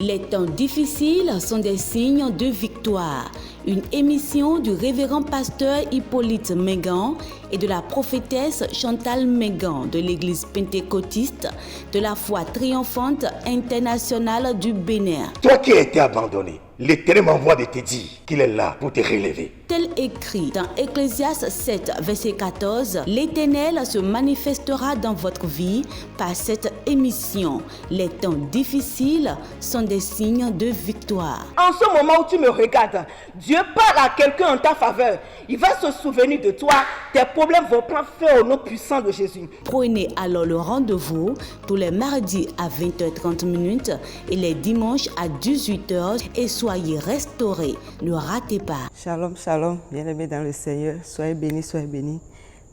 Les temps difficiles sont des signes de victoire. Une émission du révérend pasteur Hippolyte Mengan et de la prophétesse Chantal Mengan de l'église pentecôtiste de la foi triomphante internationale du Bénin. Toi qui as été abandonné, l'Éternel m'envoie de te dire qu'il est là pour te relever. Tel écrit dans Ecclésiaste 7, verset 14, l'Éternel se manifestera dans votre vie par cette émission. Les temps difficiles sont des signes de victoire. En ce moment où tu me regardes, Dieu parle à quelqu'un en ta faveur. Il va se souvenir de toi. Tes problèmes vont prendre fin au nom puissant de Jésus. Prenez alors le rendez-vous tous les mardis à 20h30 et les dimanches à 18h et soyez restaurés. Ne ratez pas. Shalom, shalom, bien-aimés dans le Seigneur. Soyez bénis,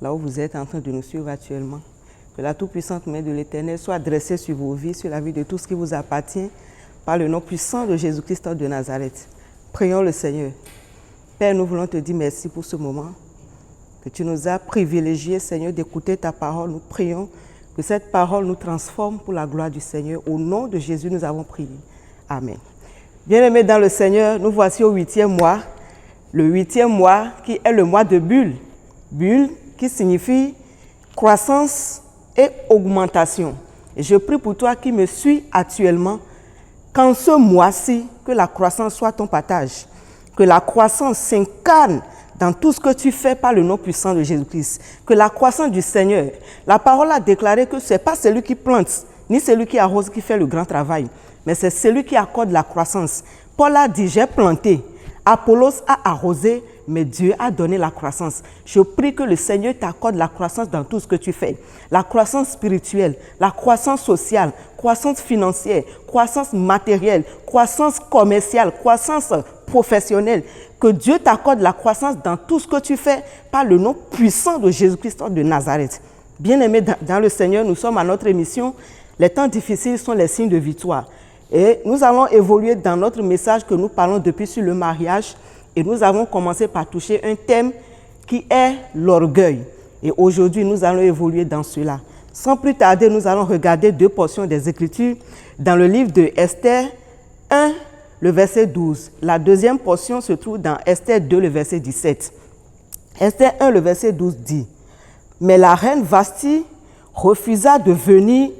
là où vous êtes en train de nous suivre actuellement. Que la toute-puissante main de l'Éternel soit dressée sur vos vies, sur la vie de tout ce qui vous appartient, par le nom puissant de Jésus-Christ de Nazareth. Prions le Seigneur. Père, nous voulons te dire merci pour ce moment, que tu nous as privilégiés, Seigneur, d'écouter ta parole. Nous prions que cette parole nous transforme pour la gloire du Seigneur. Au nom de Jésus, nous avons prié. Amen. Bien-aimés dans le Seigneur, nous voici au 8e mois. Le 8e mois qui est le mois de Bulle. Bulle qui signifie croissance et augmentation. Et je prie pour toi qui me suis actuellement, qu'en ce mois-ci, que la croissance soit ton partage. Que la croissance s'incarne dans tout ce que tu fais par le nom puissant de Jésus-Christ. Que la croissance du Seigneur, la parole a déclaré que ce n'est pas celui qui plante, ni celui qui arrose qui fait le grand travail, mais c'est celui qui accorde la croissance. Paul a dit, j'ai planté, Apollos a arrosé, mais Dieu a donné la croissance. Je prie que le Seigneur t'accorde la croissance dans tout ce que tu fais. La croissance spirituelle, la croissance sociale, croissance financière, croissance matérielle, croissance commerciale, croissance professionnelle. Que Dieu t'accorde la croissance dans tout ce que tu fais par le nom puissant de Jésus-Christ de Nazareth. Bien-aimés dans le Seigneur, nous sommes à notre émission. Les temps difficiles sont les signes de victoire. Et nous allons évoluer dans notre message que nous parlons depuis sur le mariage. Et nous avons commencé par toucher un thème qui est l'orgueil. Et aujourd'hui, nous allons évoluer dans cela. Sans plus tarder, nous allons regarder deux portions des Écritures dans le livre de Esther 1, le verset 12. La deuxième portion se trouve dans Esther 2, le verset 17. Esther 1, le verset 12 dit « Mais la reine Vasti refusa de venir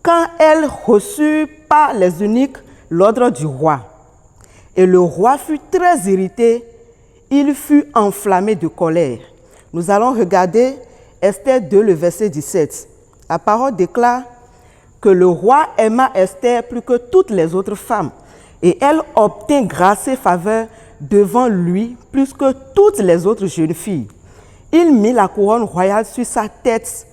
quand elle reçut par les eunuques l'ordre du roi. Et le roi fut très irrité, il fut enflammé de colère. » Nous allons regarder Esther 2, le verset 17. La parole déclare que le roi aima Esther plus que toutes les autres femmes, et elle obtint grâce et faveur devant lui plus que toutes les autres jeunes filles. Il mit la couronne royale sur sa tête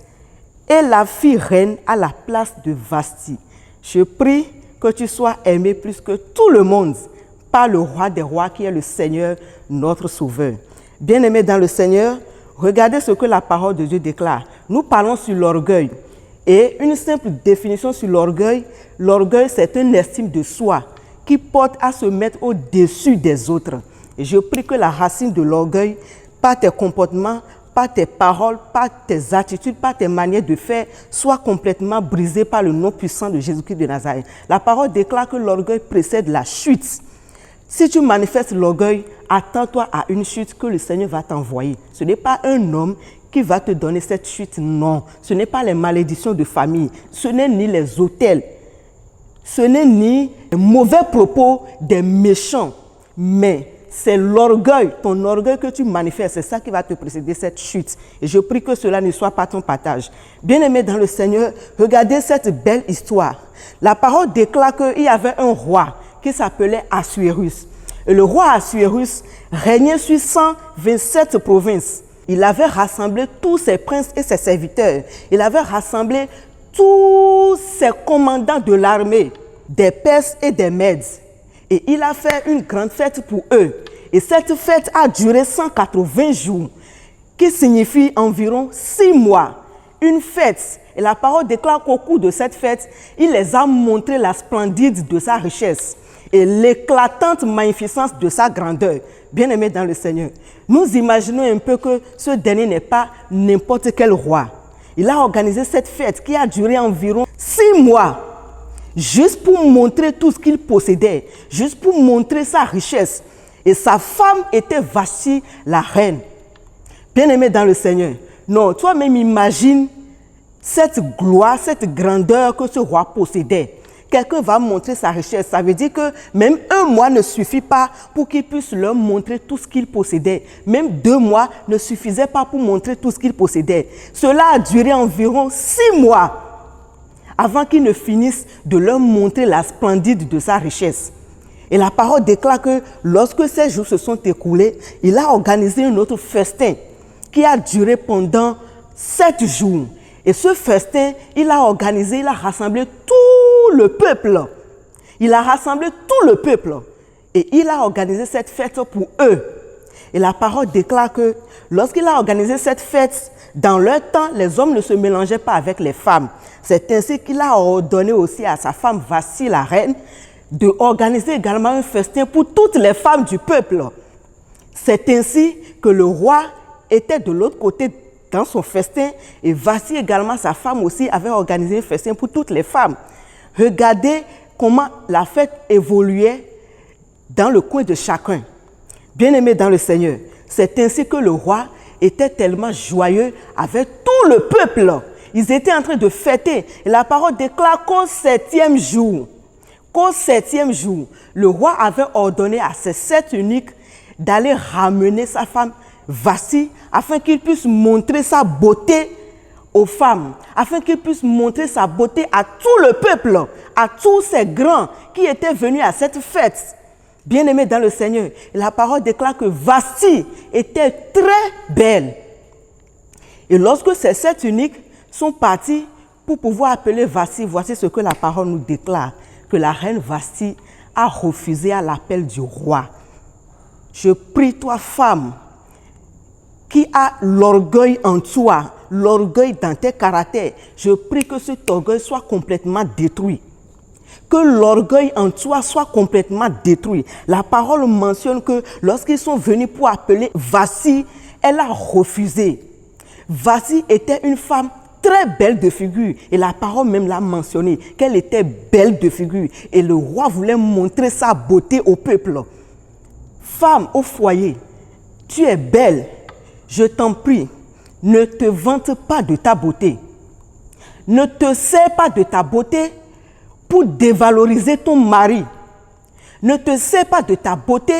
et la fit reine à la place de Vasti. Je prie que tu sois aimé plus que tout le monde par le roi des rois qui est le Seigneur, notre sauveur. Bien-aimés dans le Seigneur, regardez ce que la parole de Dieu déclare. Nous parlons sur l'orgueil. Et une simple définition sur l'orgueil, l'orgueil c'est une estime de soi qui porte à se mettre au-dessus des autres. Et je prie que la racine de l'orgueil, par tes comportements, par tes paroles, par tes attitudes, par tes manières de faire, soit complètement brisée par le nom puissant de Jésus-Christ de Nazareth. La parole déclare que l'orgueil précède la chute. Si tu manifestes l'orgueil, attends-toi à une chute que le Seigneur va t'envoyer. Ce n'est pas un homme qui va te donner cette chute, non. Ce n'est pas les malédictions de famille, ce n'est ni les autels, ce n'est ni les mauvais propos des méchants, mais c'est l'orgueil, ton orgueil que tu manifestes, c'est ça qui va te précéder cette chute. Et je prie que cela ne soit pas ton partage. Bien-aimés dans le Seigneur, regardez cette belle histoire. La parole déclare qu'il y avait un roi qui s'appelait Assuérus. Et le roi Assuérus régnait sur 127 provinces. Il avait rassemblé tous ses princes et ses serviteurs. Il avait rassemblé tous ses commandants de l'armée, des Perses et des Mèdes. Et il a fait une grande fête pour eux. Et cette fête a duré 180 jours, qui signifie environ 6 mois. Une fête. Et la parole déclare qu'au cours de cette fête, il les a montré la splendide de sa richesse et l'éclatante magnificence de sa grandeur. Bien-aimés dans le Seigneur, nous imaginons un peu que ce dernier n'est pas n'importe quel roi. Il a organisé cette fête qui a duré environ 6 mois. juste pour montrer tout ce qu'il possédait, juste pour montrer sa richesse. Et sa femme était Vasti, la reine. Bien-aimé dans le Seigneur, non, toi-même imagine cette gloire, cette grandeur que ce roi possédait. Quelqu'un va montrer sa richesse. Ça veut dire que même 1 mois ne suffit pas pour qu'il puisse leur montrer tout ce qu'il possédait. Même 2 mois ne suffisaient pas pour montrer tout ce qu'il possédait. Cela a duré environ 6 mois avant qu'il ne finisse de leur montrer la splendide de sa richesse. Et la parole déclare que lorsque ces jours se sont écoulés, il a organisé un autre festin qui a duré pendant 7 jours. Et ce festin, il a organisé, il a rassemblé tout le peuple. Il a rassemblé tout le peuple. Et il a organisé cette fête pour eux. Et la parole déclare que lorsqu'il a organisé cette fête, dans leur temps, les hommes ne se mélangeaient pas avec les femmes. C'est ainsi qu'il a ordonné aussi à sa femme Vasti, la reine, d'organiser également un festin pour toutes les femmes du peuple. C'est ainsi que le roi était de l'autre côté dans son festin, et Vasti également, sa femme aussi, avait organisé un festin pour toutes les femmes. Regardez comment la fête évoluait dans le coin de chacun. Bien-aimés dans le Seigneur, c'est ainsi que le roi était tellement joyeux avec tout le peuple. Ils étaient en train de fêter. Et la parole déclare qu'au 7e jour, le roi avait ordonné à ses 7 eunuques d'aller ramener sa femme Vasti, afin qu'il puisse montrer sa beauté aux femmes, afin qu'il puisse montrer sa beauté à tout le peuple, à tous ces grands qui étaient venus à cette fête. Bien-aimés dans le Seigneur, la parole déclare que Vasti était très belle. Et lorsque ces 7 eunuques sont partis pour pouvoir appeler Vasti, voici ce que la parole nous déclare, que la reine Vasti a refusé à l'appel du roi. Je prie toi, femme, qui a l'orgueil en toi, l'orgueil dans tes caractères, je prie que cet orgueil soit complètement détruit. Que l'orgueil en toi soit complètement détruit. La parole mentionne que lorsqu'ils sont venus pour appeler Vasti, elle a refusé. Vasti était une femme très belle de figure, et la parole même l'a mentionné, qu'elle était belle de figure, et le roi voulait montrer sa beauté au peuple. Femme au foyer, tu es belle. Je t'en prie, ne te vante pas de ta beauté. Ne te sers pas de ta beauté pour dévaloriser ton mari. Ne te sers pas de ta beauté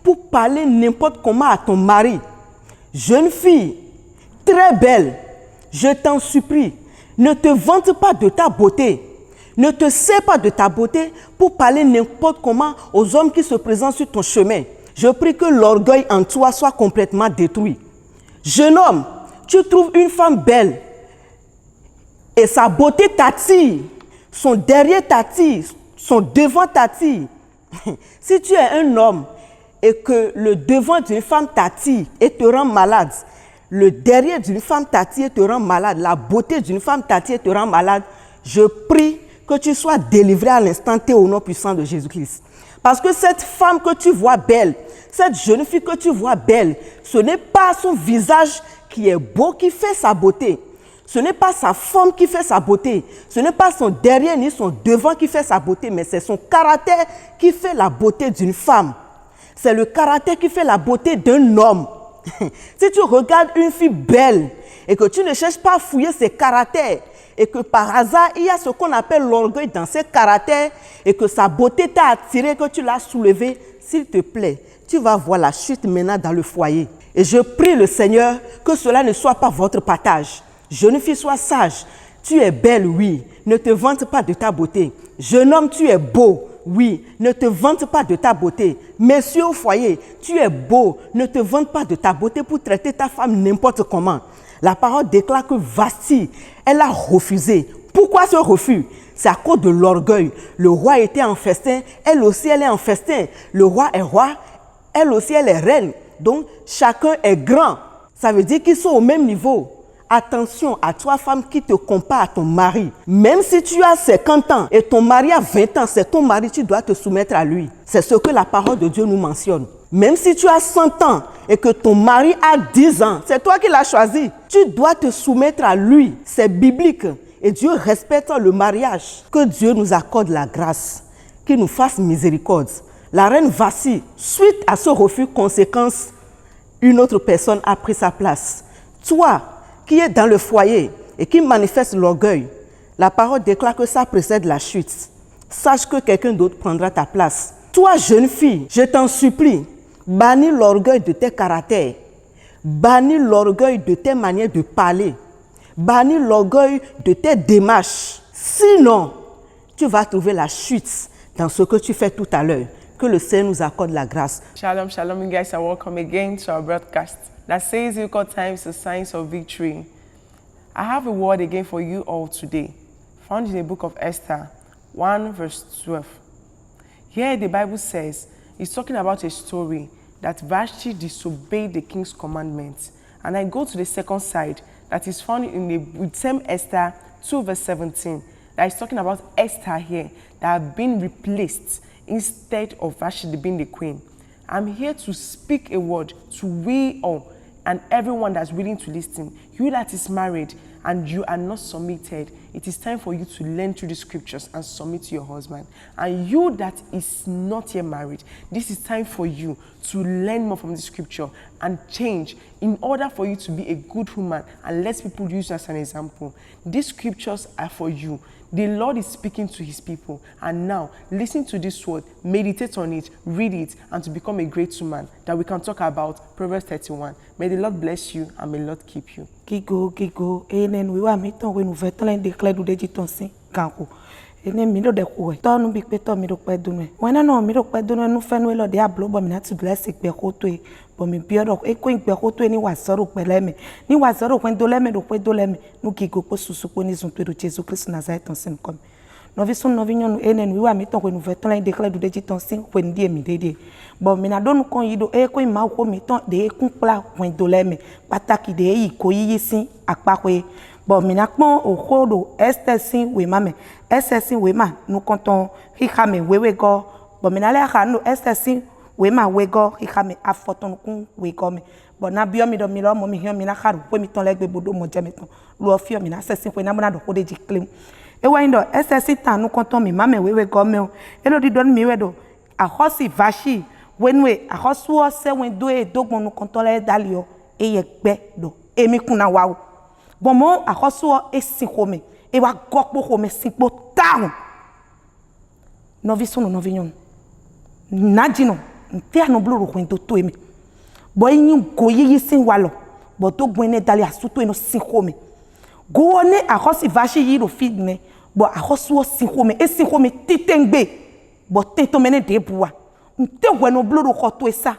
pour parler n'importe comment à ton mari. Jeune fille, très belle, je t'en supplie, ne te vante pas de ta beauté. Ne te sers pas de ta beauté pour parler n'importe comment aux hommes qui se présentent sur ton chemin. Je prie que l'orgueil en toi soit complètement détruit. Jeune homme, tu trouves une femme belle et sa beauté t'attire, son derrière t'attire, son devant t'attire. Si tu es un homme et que le devant d'une femme t'attire et te rend malade, le derrière d'une femme t'attire et te rend malade, la beauté d'une femme t'attire et te rend malade, je prie que tu sois délivré à l'instant T au nom puissant de Jésus-Christ. Parce que cette femme que tu vois belle, cette jeune fille que tu vois belle, ce n'est pas son visage qui est beau qui fait sa beauté. Ce n'est pas sa forme qui fait sa beauté. Ce n'est pas son derrière ni son devant qui fait sa beauté, mais c'est son caractère qui fait la beauté d'une femme. C'est le caractère qui fait la beauté d'un homme. Si tu regardes une fille belle et que tu ne cherches pas à fouiller ses caractères, et que par hasard, il y a ce qu'on appelle l'orgueil dans ses caractères, et que sa beauté t'a attiré, que tu l'as soulevé, s'il te plaît, tu vas voir la chute maintenant dans le foyer. Et je prie le Seigneur que cela ne soit pas votre partage. Jeune fille, sois sage. Tu es belle, oui. Ne te vante pas de ta beauté. Jeune homme, tu es beau. Oui, ne te vante pas de ta beauté. Messieurs au foyer, tu es beau. Ne te vante pas de ta beauté pour traiter ta femme n'importe comment. La parole déclare que Vasti, elle a refusé. Pourquoi ce refus? C'est à cause de l'orgueil. Le roi était en festin, elle aussi elle est en festin. Le roi est roi, elle aussi elle est reine. Donc chacun est grand. Ça veut dire qu'ils sont au même niveau. Attention à toi, femme, qui te compare à ton mari. Même si tu as 50 ans et ton mari a 20 ans, c'est ton mari, tu dois te soumettre à lui. C'est ce que la parole de Dieu nous mentionne. Même si tu as 100 ans et que ton mari a 10 ans, c'est toi qui l'as choisi. Tu dois te soumettre à lui. C'est biblique. Et Dieu respecte le mariage. Que Dieu nous accorde la grâce, qu'il nous fasse miséricorde. La reine Vasti, suite à ce refus conséquence, une autre personne a pris sa place. Toi, qui es dans le foyer et qui manifeste l'orgueil, la parole déclare que ça précède la chute. Sache que quelqu'un d'autre prendra ta place. Toi, jeune fille, je t'en supplie, bannis l'orgueil de tes caractères, bannis l'orgueil de tes manières de parler, bannis l'orgueil de tes démarches. Sinon, tu vas trouver la chute dans ce que tu fais tout à l'heure. Que le Seigneur nous accorde la grâce. Shalom, shalom, you guys are welcome again to our broadcast that says equal times the signs of victory. I have a word again for you all today, found in the book of Esther 1 verse 12. Here the Bible says, it's talking about a story that Vashti disobeyed the king's commandments. And I go to the second side that is found in the same Esther 2 verse 17. That is talking about Esther here that have been replaced instead of Vashti being the queen. I'm here to speak a word to we all and everyone that's willing to listen. You that is married and you are not submitted, it is time for you to learn through the scriptures and submit to your husband. And you that is not yet married, this is time for you to learn more from the scripture and change in order for you to be a good woman and let people use you as an example. These scriptures are for you. The Lord is speaking to his people. And now, listen to this word, meditate on it, read it, and to become a great woman that we can talk about Proverbs 31. May the Lord bless you and may the Lord keep you. Gigo, enen we wa miton we nou vetan declare du deji ton sin kanko. Enen mi do de ko to nu bi pe to mi do pe dunu. Wena no mi do pe dunu nu fe nu lo de ablo bo mi na to bless pe ko to e bo mi bi odo e ko igbe ko to e ni wa soro pele me. Ni wa soro kwen do le me do pe do le me. Nu gigo po susu po ni sun to do Jesus Christ Nazareth ton sin kom. Novi sun novi nyonu enen we wa miton we nou vetan declare du deji ton sin kwen die mi dede. Bon, mina donu kon yido e ko ima ko mi ton de kun pla kwen do le me pataki de yi ko yi sin apakwe. Bon, mina pon o kodo estesin we mame estesin we ma nu konton hikame wewe go. Bon, mina le ha no estesin we ma we go hikame afoton kun we go me. Bon, na bio mi do mi lo mo mi hian mi na haru po mi ton legbe bodo mo jeme ton lo fi mi na estesin we na mo na do ko de ji claim. E wa indo estesin tan nu konton mi mame wewe go me o. E lo di don mi we do a hosi Vashti wenwe ahosuo se wen do e dogbon nu kontole dalio e yegbe do emi kuna wa o bomo ahosuo e sinkome e wa gokpo home sinkpo taun novi sunu novi nyon najino nte anu bluru kwen to to emi bo yin go yiyi sin wa lo bo dogbon ne dali asuto eno sinkome go ne ahosi Vashti yi do feed ne bo ahosuo sinkome e sinkome titengbe bo tento mene de buwa nte weno blodo khoto esa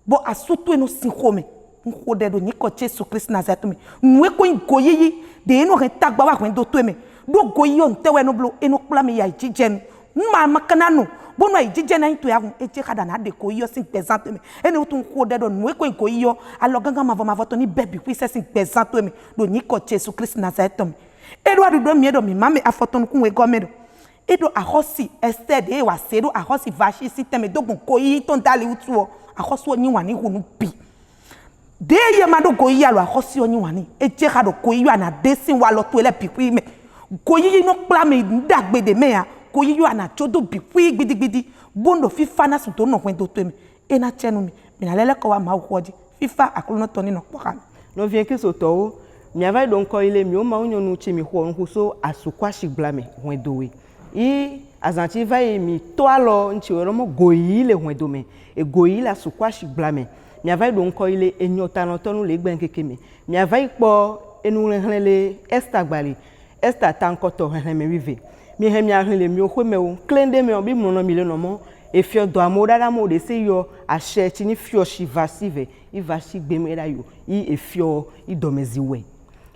bo asuto eno sinkome nkode do ni ko Jesus Christ Nazareth me nwe ko ngoyi de eno re tagba wa kwen do to me do goyi on te weno blo eno kpla me ya jijen ma makana no bo no jijen na to ya eje kada na de ko yo sin pesante me eno to nkode do nwe ko ngoyi yo alo ganga ma voto ni baby wi se sin pesante me do ni ko Jesus Christ Nazareth me Edward do mi do mi mame afoton kun we go me do edo ahosi Esther de wa sedo ahosi Vashti system dogun koyi ton dali utuo ahoso ni wani hunu bi de ye ma do koyi alo ahosi oni wani eje ka do koyi ana desin wa lo to ele pipi me koyi no pla me dagbede me ya koyi yo ana chodo pipi gbidigbidi bondo fifa na sun to no kwen to to me e na chenu mi na lele ko wa ma ukoji fifa akolo to ni no poka No vient que so to mi avai don ko ile mi o ma onyo nu chi mi ho nhu so asukwa shiglame hwen dowe I azanti vai mi toalo nchi oromo goyi le hwen dome e goyi la sukwa shiglame mi avai don ko ile enyota no tonu le gben kekeme mi avai po enu renle Esther gbali Esther tankoto renle me rive mi he mi ahle mi ohwe o klende me obi mo no mi le no mo e fio do amoda da mo de se yo ashe chi ni fio shi vasive I vasi gbe me da yo I e fio I domeziwe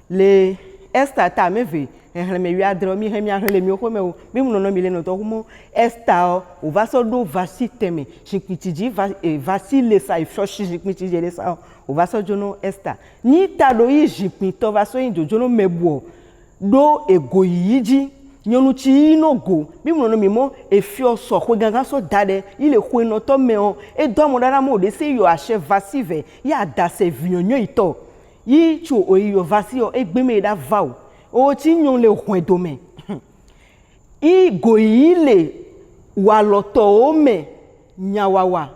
le Esther ta meve enhle me wi adro mi he mi ahle mi ohwe o bi mo no mi le no to mo Esther o va so do vasi teme shikitiji vasi le sa e fio shi shikitiji le sa o va so jono Esther ni ta do yi jipin to va so yin jono mebu do egoyiji nyonu chi no go bi mo no mi mo e fio so ko gangan so dade ile ko ino to me on e do mo dara mo de se yo ase vasive ya da se vinyonyo ito yi chu o yo vasio e gbe me da vau o ti nyon le hwen dome I goyile waloto ome nyawawa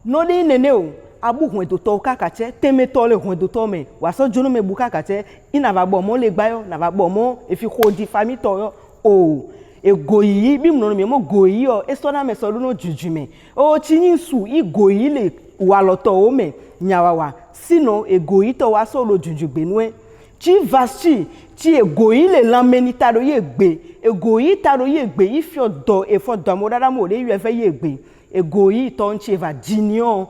no de nene o abu hwen do to kakache teme to le hwen do to me waso jono me buka kache ina va bo mo le gbayo na va bo mo e fi ko di family to yo o e goyi bi mo no me mo goyi o e so na me so no jujume o ti yin su I goyile waloto ome nyawawa sino e goyi to wa so lo jujugbe nu ti vasti ti e goyi le lameni taro ye gbe e goyi taro ye gbe ifi odo e fo do mo dada mo le yu e fe ye gbe e goyi to nche va jinion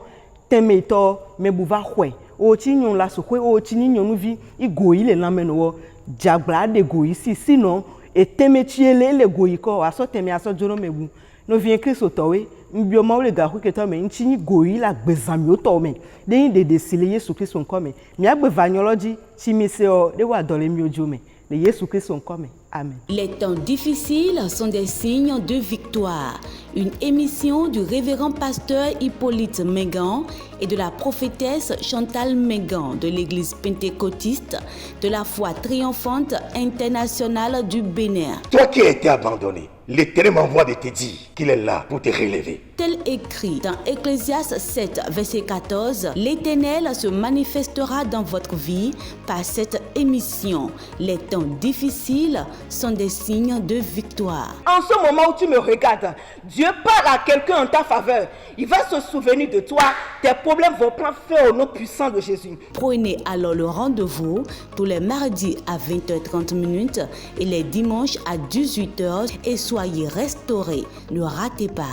teme to me buva hwe o ti nyon la so hwe o ti nyon vi I goyi le lameno wo jagba de goyi si sino e teme ti le goyi ko aso teme aso jono mebu no vi Kristo to we mbio ma le ga ke to me nchi ni goyi la gbezami o to me de sile Yesu Kristo nko me mi agbe vanyology ti mi se o de wa dole mi ojo me de Yesu Kristo nko me amen. Les temps difficiles sont des signes de victoire. Une émission du révérend pasteur Hippolyte Mengan et de la prophétesse Chantal Mengan de l'église pentecôtiste de la foi triomphante internationale du Bénin. Toi qui as été abandonné, l'Éternel m'envoie de te dire qu'il est là pour te relever. Tel écrit dans Ecclésiaste 7, verset 14, l'Éternel se manifestera dans votre vie par cette émission. Les temps difficiles sont des signes de victoire. En ce moment où tu me regardes, Dieu parle à quelqu'un en ta faveur. Il va se souvenir de toi. Tes problèmes vont prendre fin au nom puissant de Jésus. Prenez alors le rendez-vous tous les mardis à 20h30 et les dimanches à 18h et soyez restaurés. Ne ratez pas.